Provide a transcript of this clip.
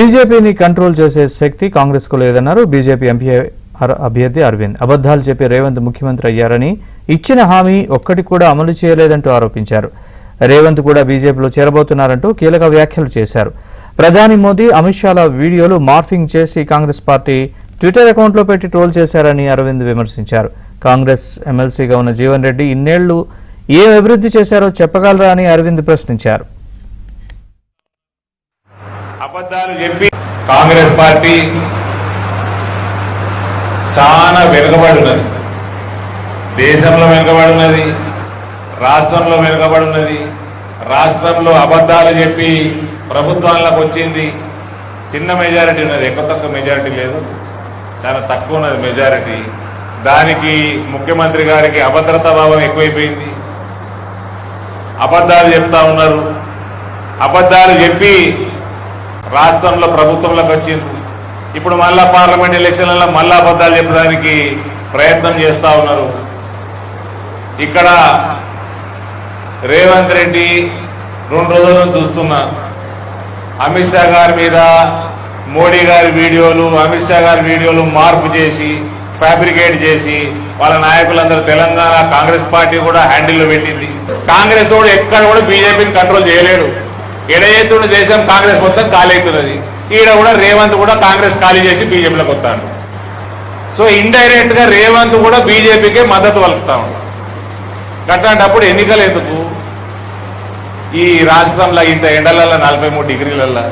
బీజేపీని కంట్రోల్ చేసే శక్తి కాంగ్రెస్ కు లేదన్నారు బీజేపీ ఎంపీ అభ్యర్థి అరవింద్. అబద్ధాలు చెప్పి రేవంత్ ముఖ్యమంత్రి అయ్యారని, ఇచ్చిన హామీ ఒక్కటి కూడా అమలు చేయలేదంటూ ఆరోపించారు. రేవంత్ కూడా బీజేపీలో చేరబోతున్నారంటూ కీలక వ్యాఖ్యలు చేశారు. ప్రధాని మోదీ, అమిత్ షాల వీడియోలు మార్ఫింగ్ చేసి కాంగ్రెస్ పార్టీ ట్విట్టర్ అకౌంట్లో పెట్టి ట్రోల్ చేశారని అరవింద్ విమర్శించారు. కాంగ్రెస్ ఎమ్మెల్సీగా ఉన్న జీవన్ రెడ్డి ఇన్నేళ్లు ఏం అభివృద్ధి చేశారో చెప్పగలరా అని అరవింద్ ప్రశ్నించారు. అబద్ధాలు చెప్పి కాంగ్రెస్ పార్టీ చాలా వెనుకబడినది. దేశంలో వెనుకబడినది, రాష్ట్రంలో వెనుకబడినది. రాష్ట్రంలో అబద్ధాలు చెప్పి ప్రభుత్వాలకు వచ్చింది. చిన్న మెజారిటీ ఉన్నది, ఎక్కువ తక్కువ మెజారిటీ లేదు, చాలా తక్కువ ఉన్నది మెజారిటీ. దానికి ముఖ్యమంత్రి గారికి అభద్రతా భావం ఎక్కువైపోయింది. అబద్ధాలు చెప్తా ఉన్నారు. అబద్ధాలు చెప్పి రాష్ట్రంలో ప్రభుత్వంలోకి వచ్చింది. ఇప్పుడు మళ్ళా పార్లమెంట్ ఎలక్షన్లలో మళ్ళా అబద్ధాలు చెప్పడానికి ప్రయత్నం చేస్తా ఉన్నారు. ఇక్కడ రేవంత్ రెడ్డి 2 రోజుల నుంచి చూస్తున్నా, అమిత్ షా గారి మీద మోడీ గారి వీడియోలు, అమిత్ షా గారి వీడియోలు మార్పు చేసి ఫ్యాబ్రికేట్ చేసి వాళ్ళ నాయకులందరూ తెలంగాణ కాంగ్రెస్ పార్టీ కూడా హ్యాండిల్లో పెట్టింది. కాంగ్రెస్ కూడా ఎక్కడ కూడా బీజేపీని కంట్రోల్ చేయలేడు. ఎడయేతుడు దేశం కాంగ్రెస్ మొత్తం ఖాళీ అవుతున్నది. ఈడ కూడా రేవంత్ కూడా కాంగ్రెస్ ఖాళీ చేసి బీజేపీలోకి వస్తాడు. సో ఇండైరెక్ట్ గా రేవంత్ కూడా బీజేపీకే మద్దతు పలుకుతా ఉంటాడు. అట్లాంటప్పుడు ఎన్నికలు ఎందుకు? ఈ రాష్ట్రంలో ఇంత ఎండలలో 43 డిగ్రీలలో